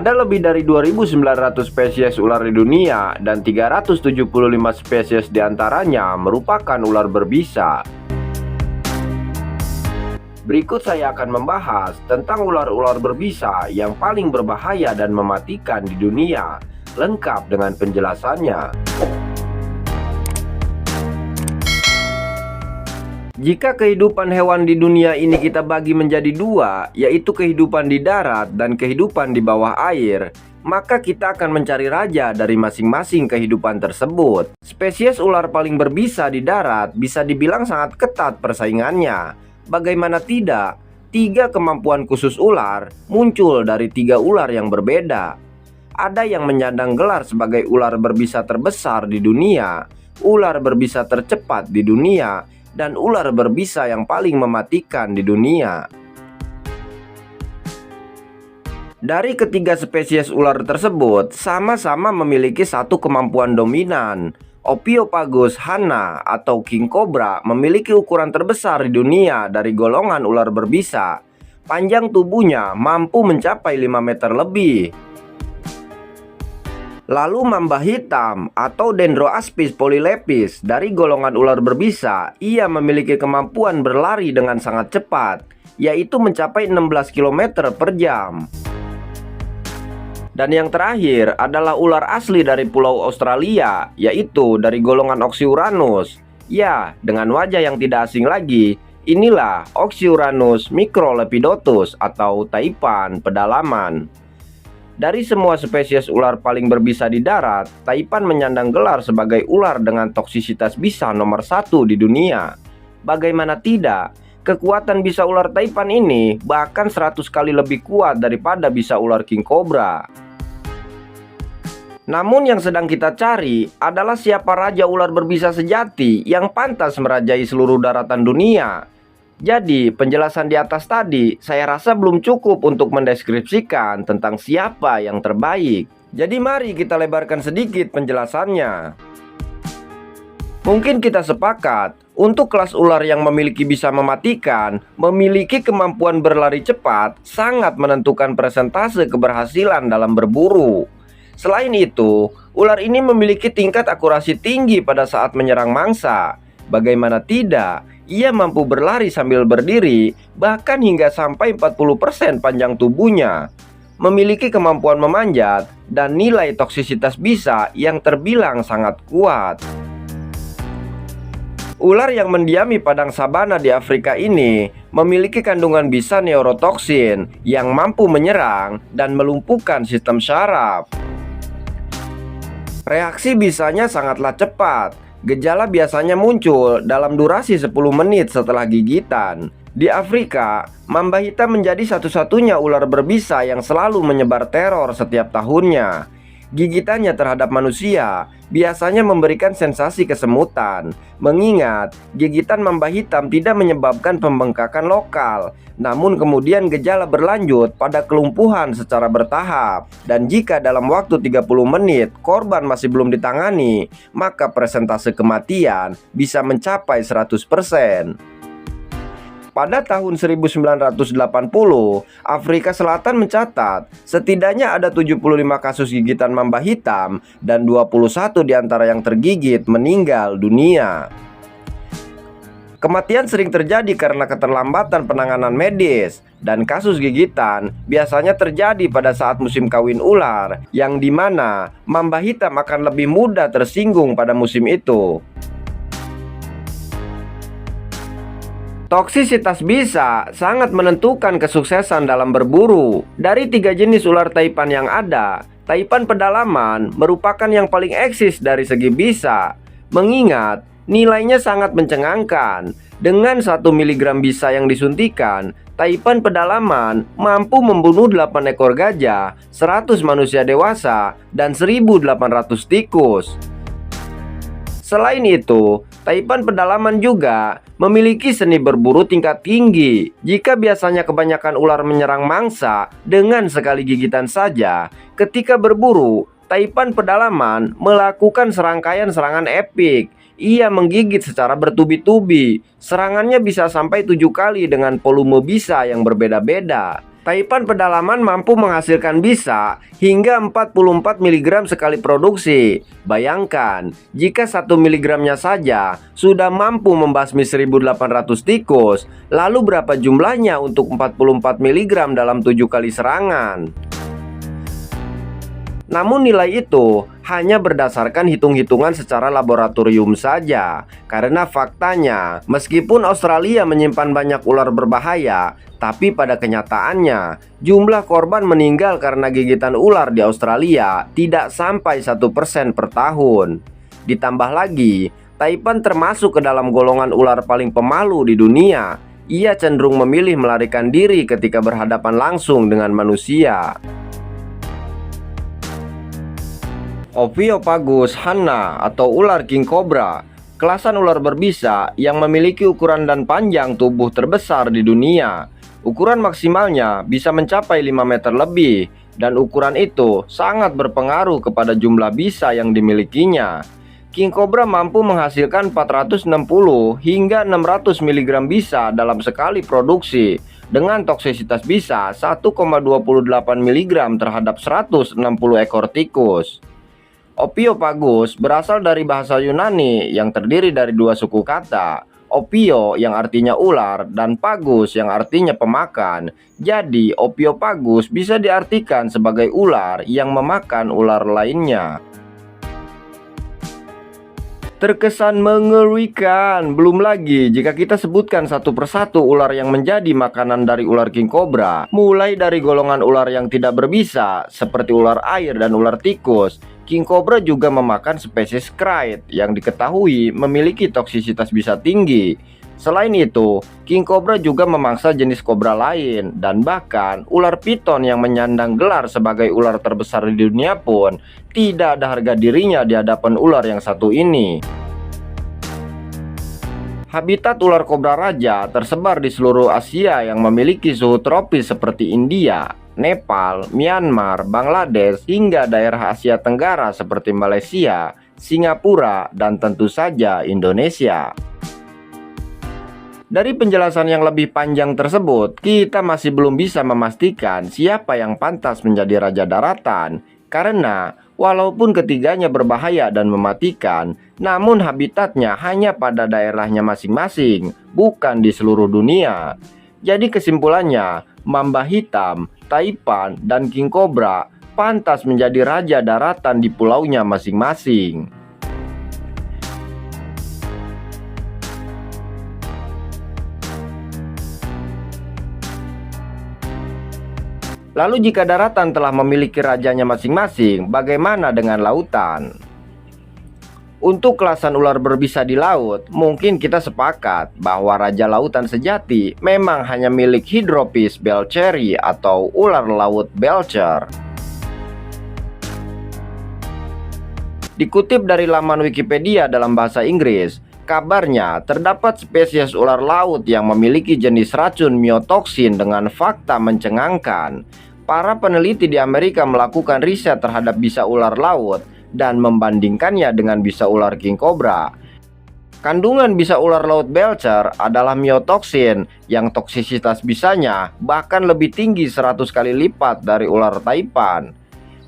Ada lebih dari 2.900 spesies ular di dunia dan 375 spesies diantaranya merupakan ular berbisa. Berikut saya akan membahas tentang ular-ular berbisa yang paling berbahaya dan mematikan di dunia, lengkap dengan penjelasannya. Jika kehidupan hewan di dunia ini kita bagi menjadi dua, yaitu kehidupan di darat dan kehidupan di bawah air, maka kita akan mencari raja dari masing-masing kehidupan tersebut. Spesies ular paling berbisa di darat bisa dibilang sangat ketat persaingannya. Bagaimana tidak, 3 kemampuan khusus ular muncul dari 3 ular yang berbeda. Ada yang menyandang gelar sebagai ular berbisa terbesar di dunia, ular berbisa tercepat di dunia, dan ular berbisa yang paling mematikan di dunia. Dari ketiga spesies ular tersebut sama-sama memiliki satu kemampuan dominan. Ophiopagus hana atau king cobra memiliki ukuran terbesar di dunia dari golongan ular berbisa. Panjang tubuhnya mampu mencapai 5 meter lebih. Lalu mamba hitam atau Dendroaspis polylepis dari golongan ular berbisa, ia memiliki kemampuan berlari dengan sangat cepat, yaitu mencapai 16 km per jam. Dan yang terakhir adalah ular asli dari pulau Australia, yaitu dari golongan Oxyuranus. Ya, dengan wajah yang tidak asing lagi, inilah Oxyuranus microlepidotus atau taipan pedalaman. Dari semua spesies ular paling berbisa di darat, taipan menyandang gelar sebagai ular dengan toksisitas bisa nomor 1 di dunia. Bagaimana tidak, kekuatan bisa ular taipan ini bahkan 100 kali lebih kuat daripada bisa ular king cobra. Namun yang sedang kita cari adalah siapa raja ular berbisa sejati yang pantas merajai seluruh daratan dunia. Jadi, penjelasan di atas tadi saya rasa belum cukup untuk mendeskripsikan tentang siapa yang terbaik. Jadi mari kita lebarkan sedikit penjelasannya. Mungkin kita sepakat, untuk kelas ular yang memiliki bisa mematikan, memiliki kemampuan berlari cepat, sangat menentukan persentase keberhasilan dalam berburu. Selain itu, ular ini memiliki tingkat akurasi tinggi pada saat menyerang mangsa. Bagaimana tidak, ia mampu berlari sambil berdiri, bahkan hingga sampai 40% panjang tubuhnya. Memiliki kemampuan memanjat dan nilai toksisitas bisa yang terbilang sangat kuat. Ular yang mendiami padang sabana di Afrika ini memiliki kandungan bisa neurotoksin yang mampu menyerang dan melumpuhkan sistem syaraf. Reaksi bisanya sangatlah cepat. Gejala biasanya muncul dalam durasi 10 menit setelah gigitan. Di Afrika, mamba hitam menjadi satu-satunya ular berbisa yang selalu menyebar teror setiap tahunnya. Gigitannya terhadap manusia biasanya memberikan sensasi kesemutan, mengingat gigitan mamba hitam tidak menyebabkan pembengkakan lokal, namun kemudian gejala berlanjut pada kelumpuhan secara bertahap. Dan jika dalam waktu 30 menit korban masih belum ditangani, maka persentase kematian bisa mencapai 100%. Pada tahun 1980, Afrika Selatan mencatat setidaknya ada 75 kasus gigitan mamba hitam dan 21 diantara yang tergigit meninggal dunia. Kematian sering terjadi karena keterlambatan penanganan medis, dan kasus gigitan biasanya terjadi pada saat musim kawin ular, yang dimana mamba hitam akan lebih mudah tersinggung pada musim itu. Toksisitas bisa sangat menentukan kesuksesan dalam berburu. Dari 3 jenis ular taipan yang ada, taipan pedalaman merupakan yang paling eksis dari segi bisa, mengingat nilainya sangat mencengangkan. Dengan 1 mg bisa yang disuntikan, taipan pedalaman mampu membunuh 8 ekor gajah, 100 manusia dewasa, dan 1.800 tikus. Selain itu, taipan pedalaman juga memiliki seni berburu tingkat tinggi. Jika biasanya kebanyakan ular menyerang mangsa dengan sekali gigitan saja, ketika berburu, taipan pedalaman melakukan serangkaian serangan epik. Ia menggigit secara bertubi-tubi. Serangannya bisa sampai 7 kali dengan volume bisa yang berbeda-beda. Taipan pedalaman mampu menghasilkan bisa hingga 44 mg sekali produksi. Bayangkan, jika 1 mg-nya saja sudah mampu membasmi 1800 tikus, lalu berapa jumlahnya untuk 44 mg dalam 7 kali serangan? Namun nilai itu hanya berdasarkan hitung-hitungan secara laboratorium saja. Karena faktanya, meskipun Australia menyimpan banyak ular berbahaya, tapi pada kenyataannya, jumlah korban meninggal karena gigitan ular di Australia tidak sampai 1% per tahun. Ditambah lagi, Taipan termasuk ke dalam golongan ular paling pemalu di dunia. Ia cenderung memilih melarikan diri ketika berhadapan langsung dengan manusia. Ophiopagus hanna atau ular king cobra, kelasan ular berbisa yang memiliki ukuran dan panjang tubuh terbesar di dunia. Ukuran maksimalnya bisa mencapai 5 meter lebih, dan ukuran itu sangat berpengaruh kepada jumlah bisa yang dimilikinya. King cobra mampu menghasilkan 460 hingga 600 mg bisa dalam sekali produksi, dengan toksisitas bisa 1,28 mg terhadap 160 ekor tikus. Ophiopagus berasal dari bahasa Yunani yang terdiri dari dua suku kata, ophio yang artinya ular dan pagus yang artinya pemakan. Jadi Ophiopagus bisa diartikan sebagai ular yang memakan ular lainnya. Terkesan mengerikan. Belum lagi jika kita sebutkan satu persatu ular yang menjadi makanan dari ular king cobra, mulai dari golongan ular yang tidak berbisa seperti ular air dan ular tikus. King cobra juga memakan spesies krait yang diketahui memiliki toksisitas bisa tinggi. Selain itu, king cobra juga memangsa jenis kobra lain, dan bahkan ular piton yang menyandang gelar sebagai ular terbesar di dunia pun tidak ada harga dirinya di hadapan ular yang satu ini. Habitat ular kobra raja tersebar di seluruh Asia yang memiliki suhu tropis seperti India, Nepal, Myanmar, Bangladesh, hingga daerah Asia Tenggara seperti Malaysia, Singapura, dan tentu saja Indonesia. Dari penjelasan yang lebih panjang tersebut, kita masih belum bisa memastikan siapa yang pantas menjadi raja daratan. Karena walaupun ketiganya berbahaya dan mematikan, namun habitatnya hanya pada daerahnya masing-masing, bukan di seluruh dunia. Jadi kesimpulannya, mamba hitam, taipan, dan king cobra pantas menjadi raja daratan di pulaunya masing-masing. Lalu jika daratan telah memiliki rajanya masing-masing, bagaimana dengan lautan? Untuk kelasan ular berbisa di laut, mungkin kita sepakat bahwa raja lautan sejati memang hanya milik Hydropis belcheri atau ular laut belcher. Dikutip dari laman Wikipedia dalam bahasa Inggris, kabarnya terdapat spesies ular laut yang memiliki jenis racun myotoksin dengan fakta mencengangkan. Para peneliti di Amerika melakukan riset terhadap bisa ular laut dan membandingkannya dengan bisa ular king cobra. Kandungan bisa ular laut belcher adalah myotoksin yang toksisitas bisanya bahkan lebih tinggi 100 kali lipat dari ular taipan.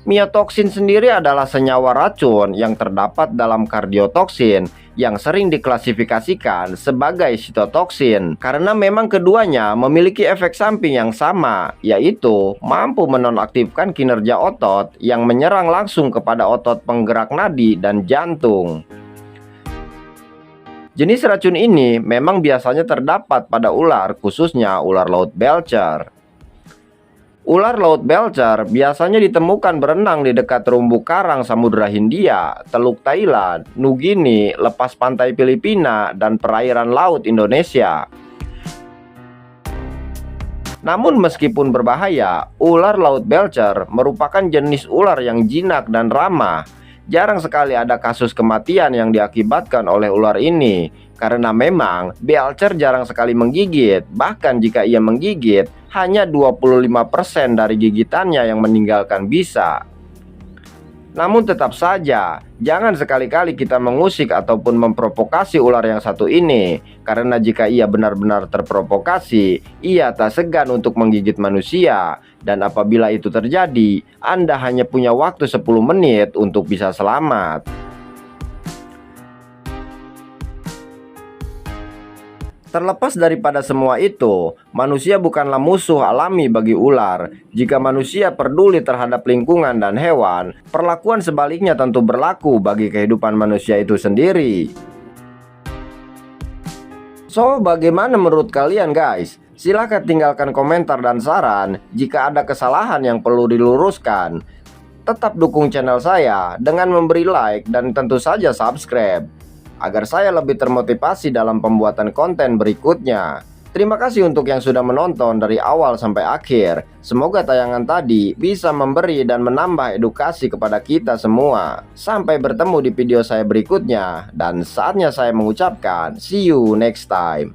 Myotoksin sendiri adalah senyawa racun yang terdapat dalam kardiotoksin yang sering diklasifikasikan sebagai sitotoksin karena memang keduanya memiliki efek samping yang sama, yaitu mampu menonaktifkan kinerja otot yang menyerang langsung kepada otot penggerak nadi dan jantung. Jenis racun ini memang biasanya terdapat pada ular, khususnya ular laut belcher. Ular laut belcher biasanya ditemukan berenang di dekat terumbu karang Samudra Hindia, Teluk Thailand, Nugini, lepas pantai Filipina, dan perairan laut Indonesia. Namun meskipun berbahaya, ular laut belcher merupakan jenis ular yang jinak dan ramah. Jarang sekali ada kasus kematian yang diakibatkan oleh ular ini, karena memang belcher jarang sekali menggigit. Bahkan jika ia menggigit, hanya 25% dari gigitannya yang meninggalkan bisa. Namun tetap saja, jangan sekali-kali kita mengusik ataupun memprovokasi ular yang satu ini, karena jika ia benar-benar terprovokasi, ia tak segan untuk menggigit manusia. Dan apabila itu terjadi, Anda hanya punya waktu 10 menit untuk bisa selamat. Terlepas daripada semua itu, manusia bukanlah musuh alami bagi ular. Jika manusia peduli terhadap lingkungan dan hewan, perlakuan sebaliknya tentu berlaku bagi kehidupan manusia itu sendiri. So, bagaimana menurut kalian guys? Silahkan tinggalkan komentar dan saran jika ada kesalahan yang perlu diluruskan. Tetap dukung channel saya dengan memberi like dan tentu saja subscribe, agar saya lebih termotivasi dalam pembuatan konten berikutnya. Terima kasih untuk yang sudah menonton dari awal sampai akhir. Semoga tayangan tadi bisa memberi dan menambah edukasi kepada kita semua. Sampai bertemu di video saya berikutnya, dan saatnya saya mengucapkan see you next time.